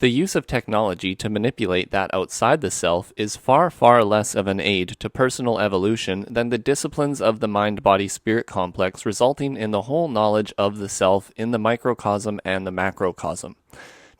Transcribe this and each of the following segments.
The use of technology to manipulate that outside the self is far, far less of an aid to personal evolution than the disciplines of the mind-body-spirit complex resulting in the whole knowledge of the self in the microcosm and the macrocosm.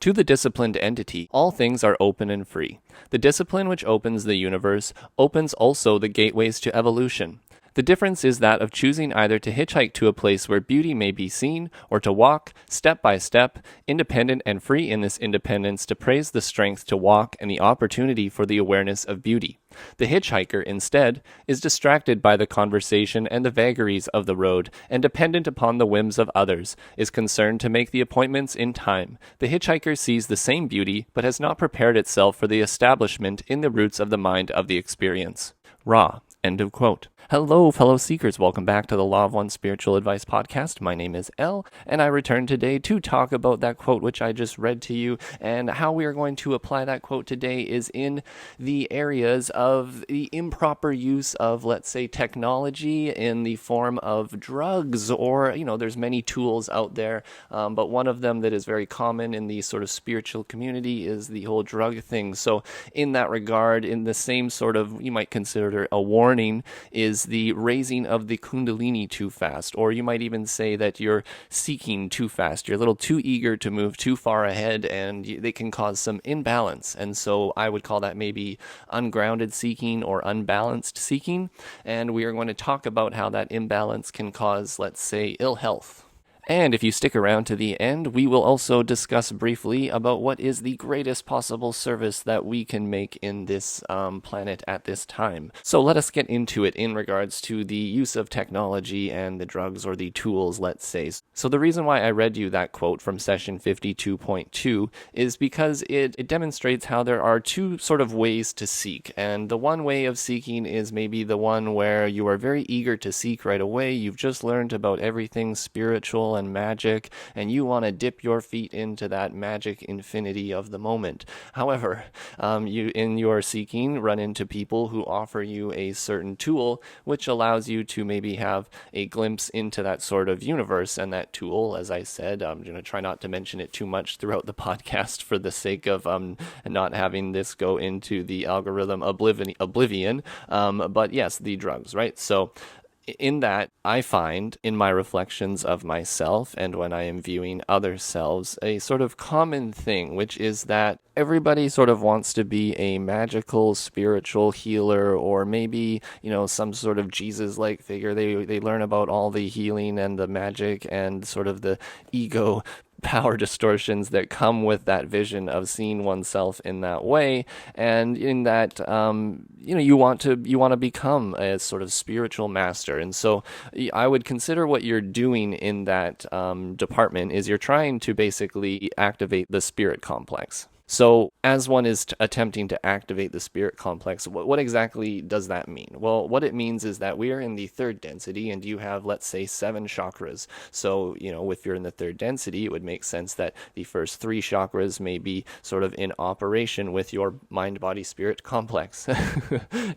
To the disciplined entity, all things are open and free. The discipline which opens the universe opens also the gateways to evolution. The difference is that of choosing either to hitchhike to a place where beauty may be seen, or to walk, step by step, independent and free in this independence to praise the strength to walk and the opportunity for the awareness of beauty. The hitchhiker, instead, is distracted by the conversation and the vagaries of the road, and dependent upon the whims of others, is concerned to make the appointments in time. The hitchhiker sees the same beauty, but has not prepared itself for the establishment in the roots of the mind of the experience. Ra. End of quote. Hello, fellow seekers. Welcome back to the Law of One Spiritual Advice podcast. My name is El, and I return today to talk about that quote which I just read to you, and how we are going to apply that quote today is in the areas of the improper use of, let's say, technology in the form of drugs, or, there's many tools out there, but one of them that is very common in the sort of spiritual community is the whole drug thing. So in that regard, in the same sort of, you might consider a warning, is the raising of the Kundalini too fast, or you might even say that you're seeking too fast. You're a little too eager to move too far ahead, and they can cause some imbalance. And so I would call that maybe ungrounded seeking or unbalanced seeking. And we are going to talk about how that imbalance can cause, let's say, ill health. And if you stick around to the end, we will also discuss briefly about what is the greatest possible service that we can make in this planet at this time. So let us get into it in regards to the use of technology and the drugs, or the tools, let's say. So the reason why I read you that quote from session 52.2 is because it demonstrates how there are two sort of ways to seek. And the one way of seeking is maybe the one where you are very eager to seek right away. You've just learned about everything spiritual and magic, and you want to dip your feet into that magic infinity of the moment. However, you in your seeking run into people who offer you a certain tool which allows you to maybe have a glimpse into that sort of universe. And that tool, as I said, I'm going to try not to mention it too much throughout the podcast for the sake of not having this go into the algorithm oblivion. But yes, the drugs, right? So in that, I find in my reflections of myself and when I am viewing other selves, a sort of common thing, which is that everybody sort of wants to be a magical spiritual healer, or maybe, some sort of Jesus-like figure. They learn about all the healing and the magic and sort of the ego power distortions that come with that vision of seeing oneself in that way, and in that you want to become a sort of spiritual master. And so I would consider what you're doing in that department is you're trying to basically activate the spirit complex. So as one is attempting to activate the spirit complex, what exactly does that mean? Well, what it means is that we are in the third density, and you have, let's say, 7 chakras. So, if you're in the third density, it would make sense that the first 3 chakras may be sort of in operation with your mind-body-spirit complex.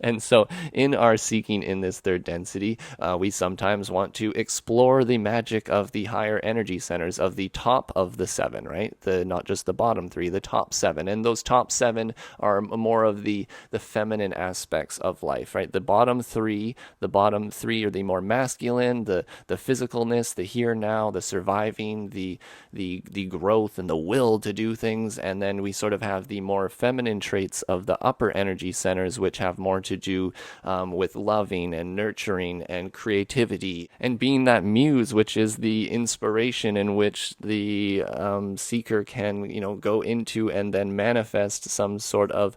And so in our seeking in this third density, we sometimes want to explore the magic of the higher energy centers of the top of the 7, right? Not just the bottom 3, the top 7. And those top 7 are more of the feminine aspects of life, right? The bottom three are the more masculine, the physicalness, the here now, the surviving, the growth and the will to do things. And then we sort of have the more feminine traits of the upper energy centers, which have more to do with loving and nurturing and creativity and being that muse, which is the inspiration in which the seeker can, go into and then manifest some sort of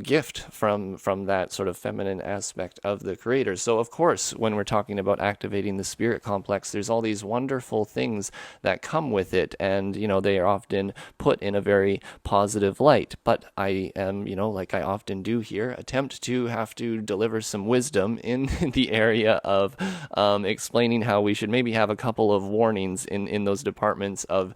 gift from that sort of feminine aspect of the creator. So of course, when we're talking about activating the spirit complex, there's all these wonderful things that come with it, and they are often put in a very positive light. But I am, like I often do here, attempt to have to deliver some wisdom in the area of explaining how we should maybe have a couple of warnings in those departments of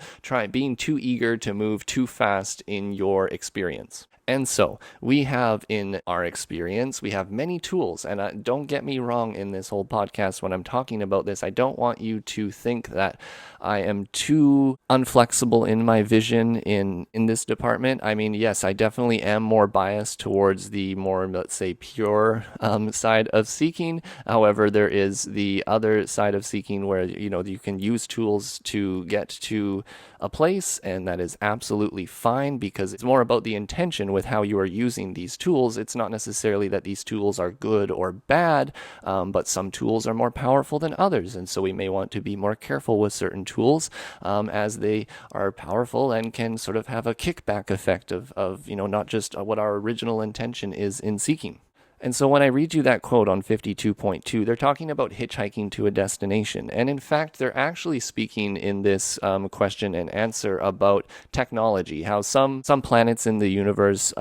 being too eager to move too fast in your experience. And so we have in our experience, we have many tools. And don't get me wrong in this whole podcast when I'm talking about this. I don't want you to think that I am too unflexible in my vision in this department. I mean, yes, I definitely am more biased towards the more, let's say, pure side of seeking. However, there is the other side of seeking where, you can use tools to get to a place, and that is absolutely fine because it's more about the intention with how you are using these tools. It's not necessarily that these tools are good or bad, but some tools are more powerful than others, and so we may want to be more careful with certain tools as they are powerful and can sort of have a kickback effect of not just what our original intention is in seeking. And so when I read you that quote on 52.2, they're talking about hitchhiking to a destination. And in fact, they're actually speaking in this question and answer about technology, how some planets in the universe,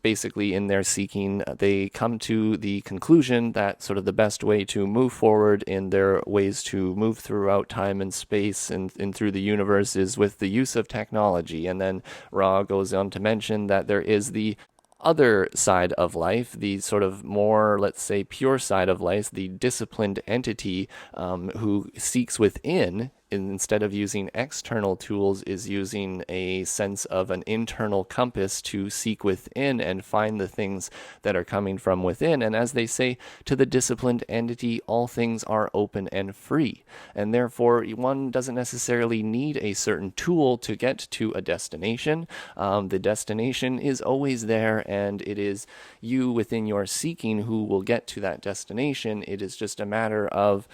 basically in their seeking, they come to the conclusion that sort of the best way to move forward in their ways to move throughout time and space and through the universe is with the use of technology. And then Ra goes on to mention that there is the other side of life, the sort of more, let's say, pure side of life, the disciplined entity who seeks within, instead of using external tools, is using a sense of an internal compass to seek within and find the things that are coming from within. And as they say, to the disciplined entity, all things are open and free. And therefore, one doesn't necessarily need a certain tool to get to a destination. The destination is always there, and it is you within your seeking who will get to that destination. It is just a matter of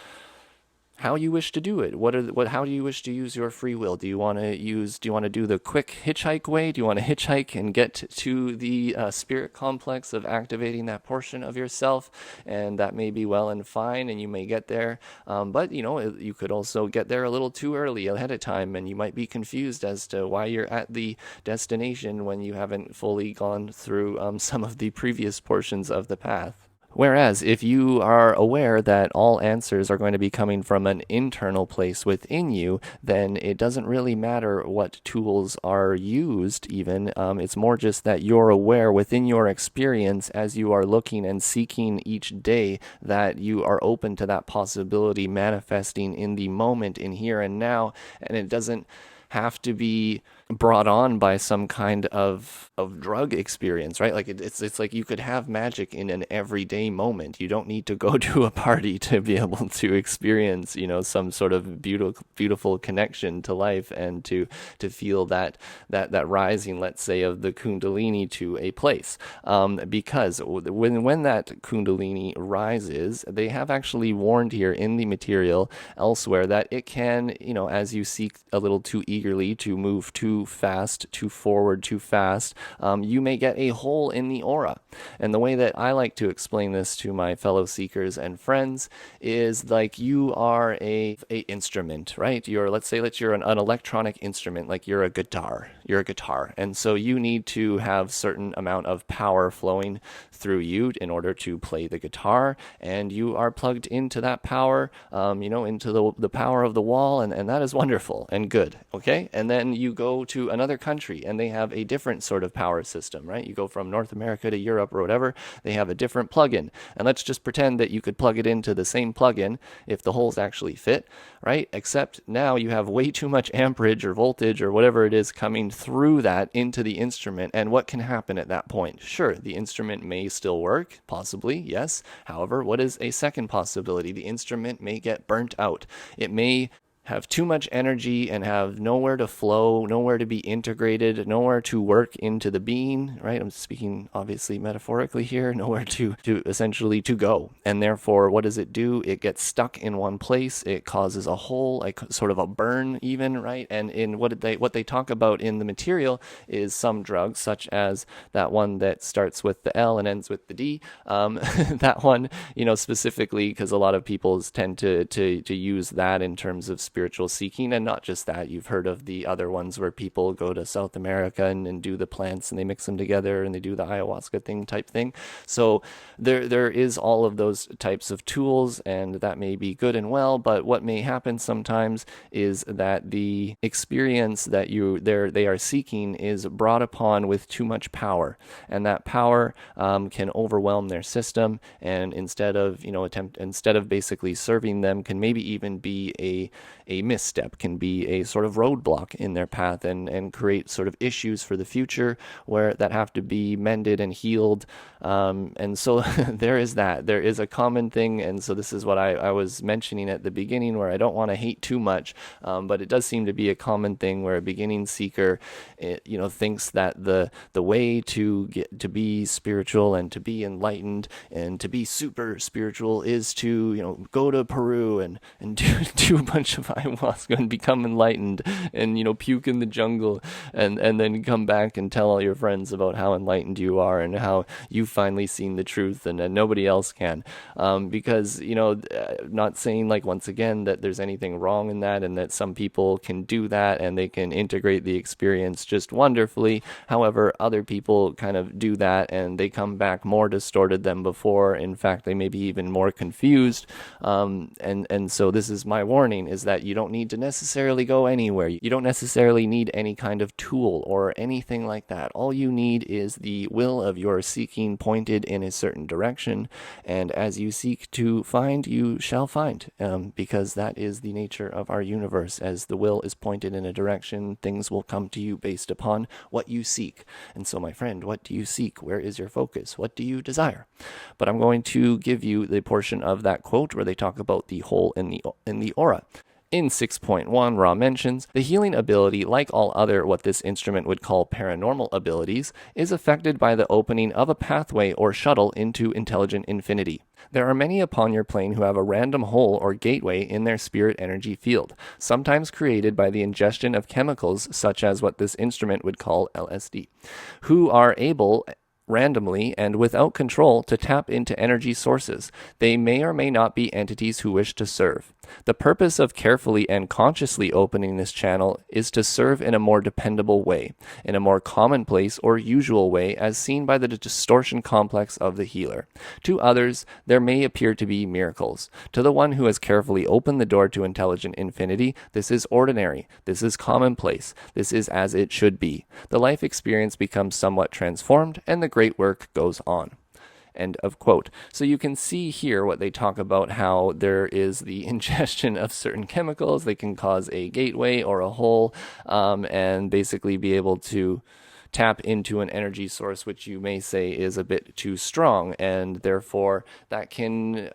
how you wish to do it. How do you wish to use your free will? Do you want to do the quick hitchhike way? Do you want to hitchhike and get to the spirit complex of activating that portion of yourself? And that may be well and fine, and you may get there. But you could also get there a little too early ahead of time, and you might be confused as to why you're at the destination when you haven't fully gone through some of the previous portions of the path. Whereas if you are aware that all answers are going to be coming from an internal place within you, then it doesn't really matter what tools are used even. It's more just that you're aware within your experience as you are looking and seeking each day that you are open to that possibility manifesting in the moment, in here and now, and it doesn't have to be brought on by some kind of drug experience, right? Like it's like you could have magic in an everyday moment. You don't need to go to a party to be able to experience, some sort of beautiful connection to life and to feel that rising, let's say, of the Kundalini to a place. Because when that Kundalini rises, they have actually warned here in the material elsewhere that it can, as you seek a little too eagerly to move too fast, too forward, too fast, you may get a hole in the aura. And the way that I like to explain this to my fellow seekers and friends is like you are a instrument, right? Let's say that you're an electronic instrument, like you're a guitar. And so you need to have certain amount of power flowing through you in order to play the guitar, and you are plugged into that power, into the power of the wall, and that is wonderful and good, okay? And then you go to another country, and they have a different sort of power system, right? You go from North America to Europe or whatever, they have a different plug-in. And let's just pretend that you could plug it into the same plug-in if the holes actually fit, right? Except now you have way too much amperage or voltage or whatever it is coming through that into the instrument. And what can happen at that point? Sure, the instrument may still work, possibly, yes. However, what is a second possibility? The instrument may get burnt out. It may have too much energy and have nowhere to flow, nowhere to be integrated, nowhere to work into the being, right? I'm speaking obviously metaphorically here, nowhere to essentially to go. And therefore, what does it do? It gets stuck in one place. It causes a hole, like sort of a burn even, right? And in what they talk about in the material is some drugs, such as that one that starts with the L and ends with the D. That one, specifically because a lot of people tend to use that in terms of spiritual seeking. And not just that, you've heard of the other ones where people go to South America and do the plants and they mix them together and they do the ayahuasca thing type thing. So there is all of those types of tools, and that may be good and well, but what may happen sometimes is that the experience that they are seeking is brought upon with too much power, and that power can overwhelm their system, and instead of basically serving them, can maybe even be a misstep, can be a sort of roadblock in their path, and create sort of issues for the future where that have to be mended and healed. And so there is a common thing. And so this is what I was mentioning at the beginning, where I don't want to hate too much, but it does seem to be a common thing where a beginning seeker, thinks that the way to get to be spiritual and to be enlightened and to be super spiritual is to, go to Peru and do a bunch of ayahuasca and become enlightened and, puke in the jungle and then come back and tell all your friends about how enlightened you are and how you've finally seen the truth and nobody else can. Because, not saying, like, once again, that there's anything wrong in that and that some people can do that and they can integrate the experience just wonderfully. However, other people kind of do that and they come back more distorted than before. In fact, they may be even more confused. And so this is my warning, is that you don't need to necessarily go anywhere. You don't necessarily need any kind of tool or anything like that. All you need is the will of your seeking pointed in a certain direction, and as you seek to find, you shall find, because that is the nature of our universe. As the will is pointed in a direction, things will come to you based upon what you seek. And so, my friend, what do you seek? Where is your focus? What do you desire? But I'm going to give you the portion of that quote where they talk about the hole in the aura. In 6.1, Ra mentions, the healing ability, like all other what this instrument would call paranormal abilities, is affected by the opening of a pathway or shuttle into intelligent infinity. There are many upon your plane who have a random hole or gateway in their spirit energy field, sometimes created by the ingestion of chemicals such as what this instrument would call LSD, who are able randomly and without control to tap into energy sources. They may or may not be entities who wish to serve. The purpose of carefully and consciously opening this channel is to serve in a more dependable way, in a more commonplace or usual way as seen by the distortion complex of the healer. To others, there may appear to be miracles. To the one who has carefully opened the door to intelligent infinity, this is ordinary, this is commonplace, this is as it should be. The life experience becomes somewhat transformed, and the great work goes on. End of quote. So you can see here what they talk about, how there is the ingestion of certain chemicals. They can cause a gateway or a hole, and basically be able to tap into an energy source which you may say is a bit too strong, and therefore that can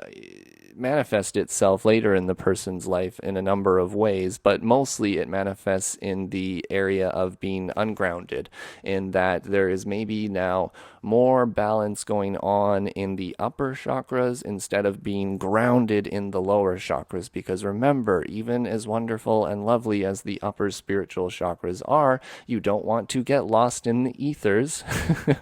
manifest itself later in the person's life in a number of ways, but mostly it manifests in the area of being ungrounded, in that there is maybe now more balance going on in the upper chakras instead of being grounded in the lower chakras. Because remember, even as wonderful and lovely as the upper spiritual chakras are, you don't want to get lost in the ethers,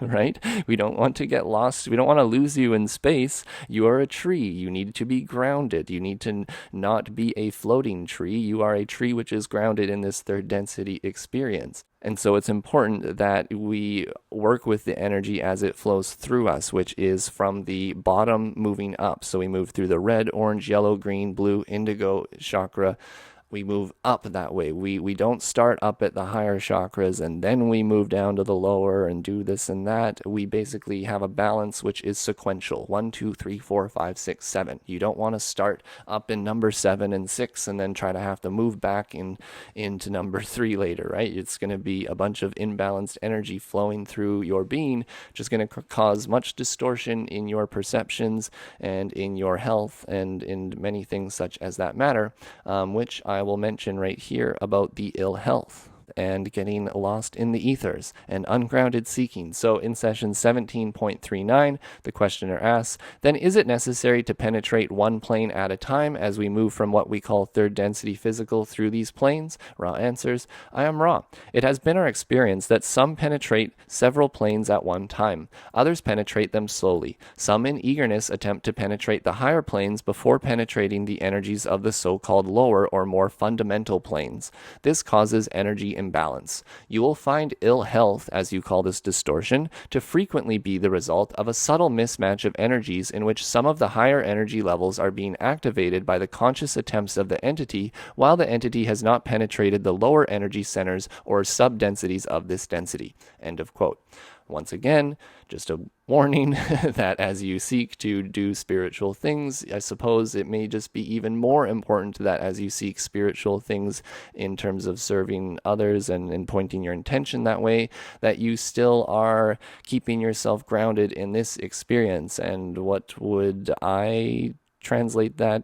right? We don't want to get lost. We don't want to lose you in space. You are a tree. You need to be grounded. You need to not be a floating tree. You are a tree which is grounded in this third density experience. And so it's important that we work with the energy as it flows through us, which is from the bottom moving up. So we move through the red, orange, yellow, green, blue, indigo chakra. We move up that way. We don't start up at the higher chakras and then we move down to the lower and do this and that. We basically have a balance which is sequential. 1, 2, 3, 4, 5, 6, 7. You don't want to start up in number 7 and 6 and then try to have to move back into number 3 later, right? It's going to be a bunch of imbalanced energy flowing through your being, which is going to cause much distortion in your perceptions and in your health and in many things such as that matter, which I will mention right here about the ill health. and getting lost in the ethers and ungrounded seeking. So in session 17.39, the questioner asks, then is it necessary to penetrate one plane at a time as we move from what we call third density physical through these planes? Ra answers, I am Ra. It has been our experience that some penetrate several planes at one time. Others penetrate them slowly. Some in eagerness attempt to penetrate the higher planes before penetrating the energies of the so-called lower or more fundamental planes. This causes energy imbalance. You will find ill health, as you call this distortion, to frequently be the result of a subtle mismatch of energies in which some of the higher energy levels are being activated by the conscious attempts of the entity, while the entity has not penetrated the lower energy centers or subdensities of this density. End of quote. Once again, just a warning that as you seek to do spiritual things, I suppose it may just be even more important that as you seek spiritual things in terms of serving others and pointing your intention that way, that you still are keeping yourself grounded in this experience. And what would I translate that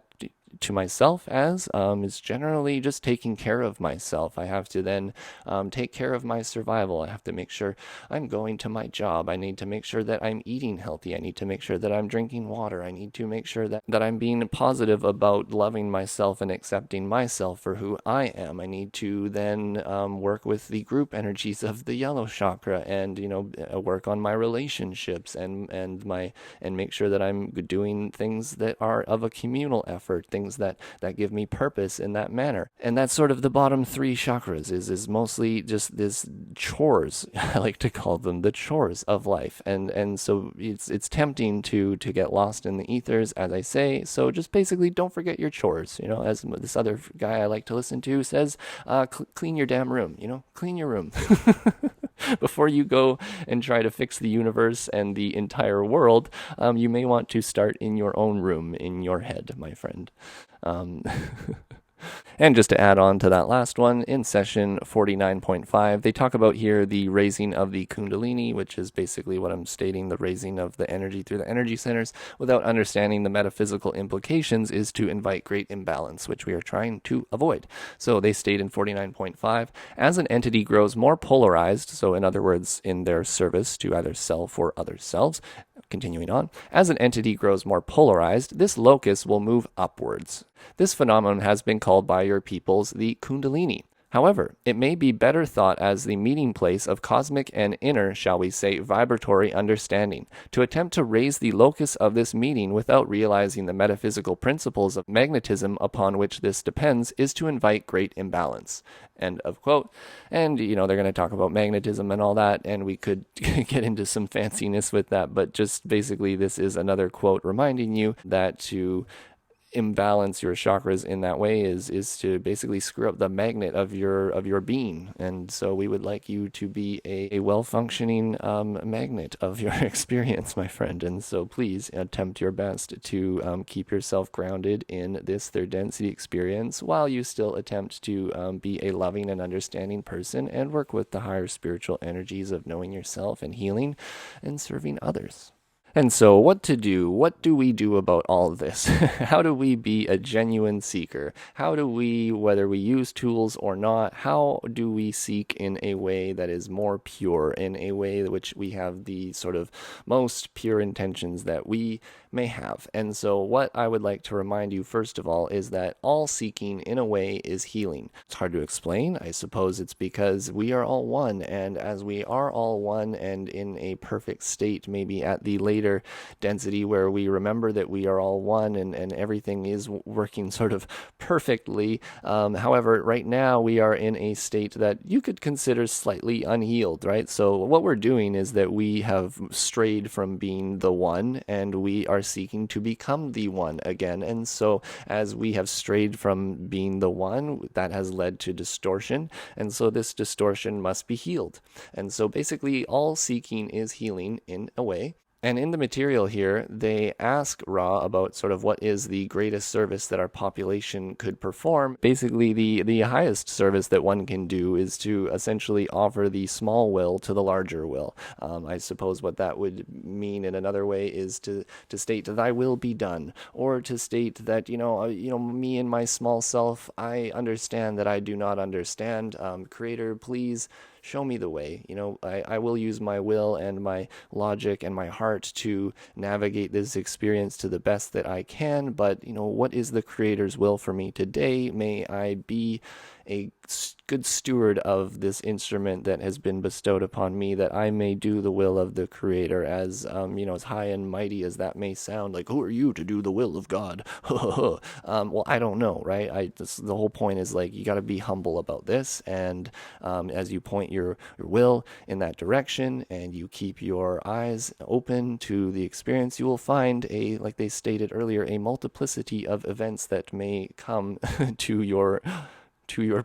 to myself as is generally just taking care of myself. I have to then take care of my survival. I have to make sure I'm going to my job. I need to make sure that I'm eating healthy. I need to make sure that I'm drinking water. I need to make sure that I'm being positive about loving myself and accepting myself for who I am. I need to then work with the group energies of the yellow chakra and work on my relationships and make sure that I'm doing things that are of a communal effort, things that give me purpose in that manner. And that's sort of the bottom three chakras is mostly just this chores. I like to call them the chores of life. And so it's tempting to get lost in the ethers, as I say. So just basically don't forget your chores. As this other guy I like to listen to says, clean your damn room, clean your room. Before you go and try to fix the universe and the entire world, you may want to start in your own room, in your head, my friend. And just to add on to that last one, in session 49.5, they talk about here the raising of the Kundalini, which is basically what I'm stating, the raising of the energy through the energy centers, without understanding the metaphysical implications, is to invite great imbalance, which we are trying to avoid. So they state in 49.5, as an entity grows more polarized, so in other words, in their service to either self or other selves, continuing on, as an entity grows more polarized, this locus will move upwards. This phenomenon has been called by your peoples the Kundalini. However, it may be better thought as the meeting place of cosmic and inner, shall we say, vibratory understanding. To attempt to raise the locus of this meeting without realizing the metaphysical principles of magnetism upon which this depends is to invite great imbalance. End of quote. And, they're going to talk about magnetism and all that, and we could get into some fanciness with that, but just basically this is another quote reminding you that to imbalance your chakras in that way is to basically screw up the magnet of your being. And so we would like you to be a well-functioning magnet of your experience, my friend. And so please attempt your best to keep yourself grounded in this third density experience while you still attempt to be a loving and understanding person and work with the higher spiritual energies of knowing yourself and healing and serving others. And so what to do? What do we do about all of this? How do we be a genuine seeker? How do we, whether we use tools or not, how do we seek in a way that is more pure, in a way which we have the sort of most pure intentions that we may have? And so what I would like to remind you, first of all, is that all seeking in a way is healing. It's hard to explain. I suppose it's because we are all one, and as we are all one and in a perfect state, maybe at the later density where we remember that we are all one and everything is working sort of perfectly. However, right now we are in a state that you could consider slightly unhealed, right? So what we're doing is that we have strayed from being the one and we are seeking to become the one again. And so as we have strayed from being the one, that has led to distortion. And so this distortion must be healed. And so basically all seeking is healing in a way. And in the material here, they ask Ra about sort of what is the greatest service that our population could perform. Basically, the highest service that one can do is to essentially offer the small will to the larger will. I suppose what that would mean in another way is to state, "Thy will be done," or to state that me and my small self, I understand that I do not understand. Creator, please show me the way. I will use my will and my logic and my heart to navigate this experience to the best that I can. But, what is the Creator's will for me today? May I be a good steward of this instrument that has been bestowed upon me, that I may do the will of the Creator, as as high and mighty as that may sound. Like, who are you to do the will of God? Well, I don't know, right? The whole point is, like, you got to be humble about this, and as you point your will in that direction, and you keep your eyes open to the experience, you will find like they stated earlier, a multiplicity of events that may come to your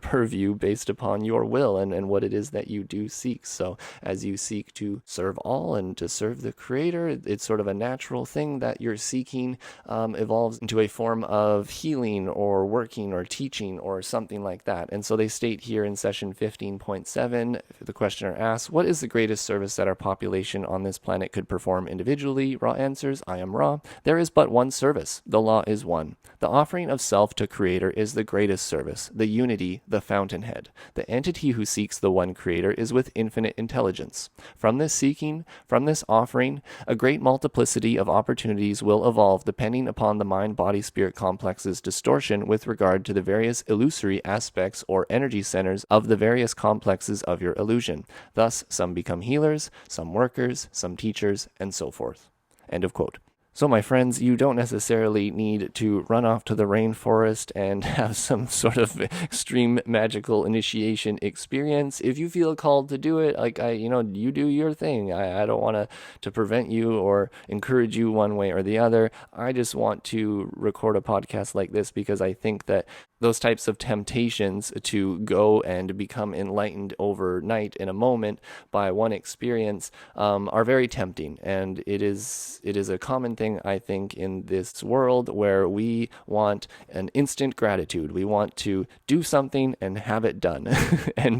purview based upon your will and what it is that you do seek. So as you seek to serve all and to serve the Creator, it's sort of a natural thing that your seeking evolves into a form of healing or working or teaching or something like that. And so they state here in session 15.7, the questioner asks, what is the greatest service that our population on this planet could perform individually? Ra answers, I am Ra. There is but one service. The law is one. The offering of self to Creator is the greatest service, the unity, the fountainhead. The entity who seeks the one Creator is with infinite intelligence. From this seeking, from this offering, a great multiplicity of opportunities will evolve depending upon the mind-body-spirit complex's distortion with regard to the various illusory aspects or energy centers of the various complexes of your illusion. Thus, some become healers, some workers, some teachers, and so forth. End of quote. So, my friends, you don't necessarily need to run off to the rainforest and have some sort of extreme magical initiation experience. If you feel called to do it, you do your thing. I don't want to prevent you or encourage you one way or the other. I just want to record a podcast like this because I think that those types of temptations to go and become enlightened overnight in a moment by one experience are very tempting, and it is a common thing, I think, in this world where we want an instant gratitude. We want to do something and have it done.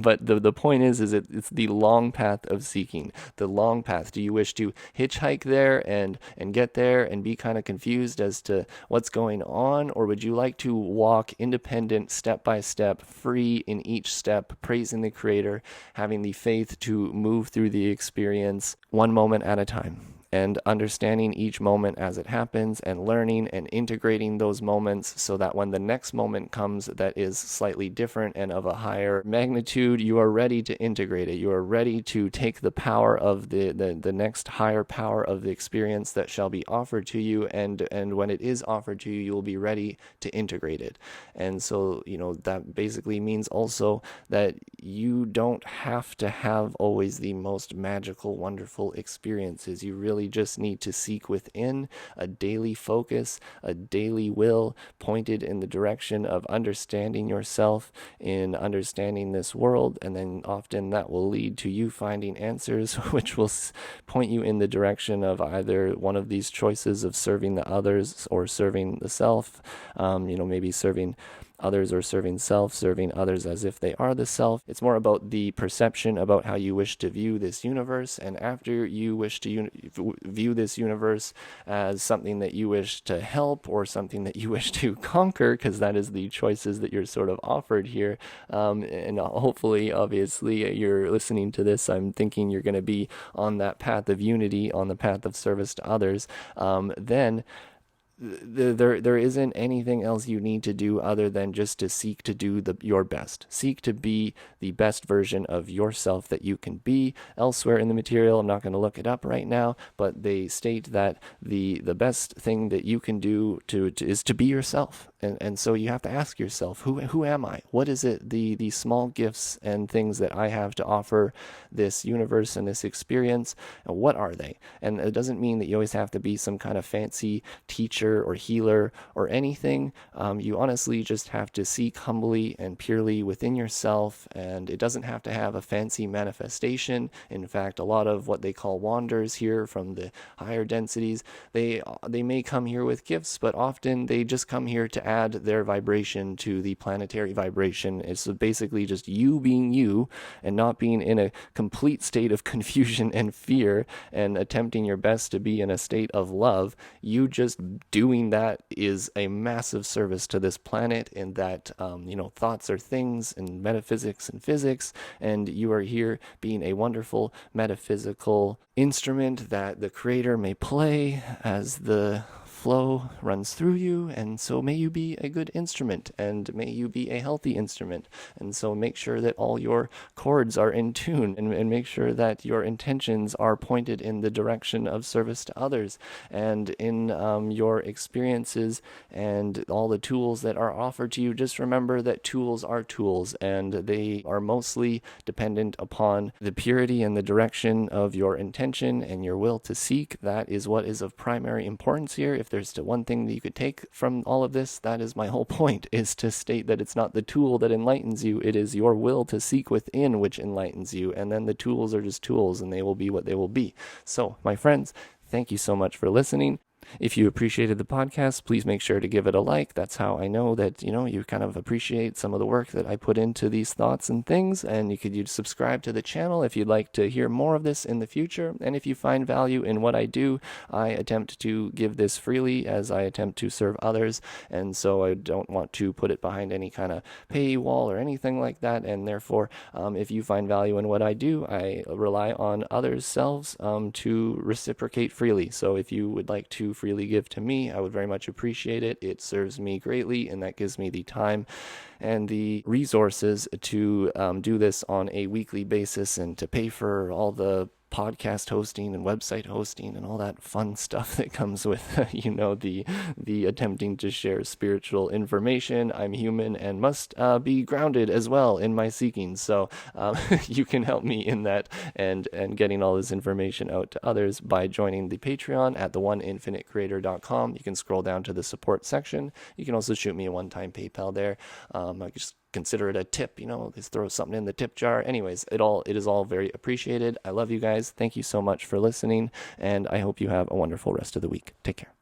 But the point is it's the long path of seeking. The long path. Do you wish to hitchhike there and get there and be kind of confused as to what's going on, or would you like to walk independent, step by step, free in each step, praising the Creator, having the faith to move through the experience one moment at a time, and understanding each moment as it happens and learning and integrating those moments so that when the next moment comes that is slightly different and of a higher magnitude, you are ready to integrate it. You are ready to take the power of the next higher power of the experience that shall be offered to you, and when it is offered to you, you will be ready to integrate it. And so, that basically means also that you don't have to have always the most magical, wonderful experiences. You really just need to seek within a daily focus, a daily will pointed in the direction of understanding yourself, in understanding this world, and then often that will lead to you finding answers which will point you in the direction of either one of these choices of serving the others or serving the self, maybe serving others or serving self, serving others as if they are the self. It's more about the perception about how you wish to view this universe, and after you wish to view this universe as something that you wish to help or something that you wish to conquer, because that is the choices that you're sort of offered here, and hopefully, obviously, you're listening to this, I'm thinking you're going to be on that path of unity, on the path of service to others, then there isn't anything else you need to do other than just to seek to do your best. Seek to be the best version of yourself that you can be. Elsewhere in the material, I'm not going to look it up right now, but they state that the best thing that you can do is to be yourself. And so you have to ask yourself, who am I? What is it, the small gifts and things that I have to offer this universe and this experience, and what are they? And it doesn't mean that you always have to be some kind of fancy teacher or healer or anything. You honestly just have to seek humbly and purely within yourself, and it doesn't have to have a fancy manifestation. In fact, a lot of what they call wanders here from the higher densities, they may come here with gifts, but often they just come here to add their vibration to the planetary vibration. It's basically just you being you and not being in a complete state of confusion and fear and attempting your best to be in a state of love. You just doing that is a massive service to this planet, in that thoughts are things, and metaphysics and physics, and you are here being a wonderful metaphysical instrument that the creator may play as the flow runs through you. And so may you be a good instrument, and may you be a healthy instrument. And so make sure that all your chords are in tune, and make sure that your intentions are pointed in the direction of service to others. And in your experiences and all the tools that are offered to you, just remember that tools are tools, and they are mostly dependent upon the purity and the direction of your intention and your will to seek. That is what is of primary importance here. If there's one thing that you could take from all of this, that is my whole point, is to state that it's not the tool that enlightens you, it is your will to seek within which enlightens you, and then the tools are just tools, and they will be what they will be. So, my friends, thank you so much for listening. If you appreciated the podcast, please make sure to give it a like. That's how I know that, you kind of appreciate some of the work that I put into these thoughts and things. And you'd subscribe to the channel if you'd like to hear more of this in the future. And if you find value in what I do, I attempt to give this freely as I attempt to serve others. And so I don't want to put it behind any kind of paywall or anything like that. And therefore, if you find value in what I do, I rely on others' selves to reciprocate freely. So if you would like to freely give to me, I would very much appreciate it. It serves me greatly, and that gives me the time and the resources to do this on a weekly basis, and to pay for all the podcast hosting and website hosting and all that fun stuff that comes with the attempting to share spiritual information. I'm human and must be grounded as well in my seeking. So you can help me in that, and getting all this information out to others by joining the Patreon at theoneinfinitecreator.com. You can scroll down to the support section. You can also shoot me a one-time PayPal there. I just consider it a tip, just throw something in the tip jar. Anyways, it is all very appreciated. I love you guys. Thank you so much for listening, and I hope you have a wonderful rest of the week. Take care.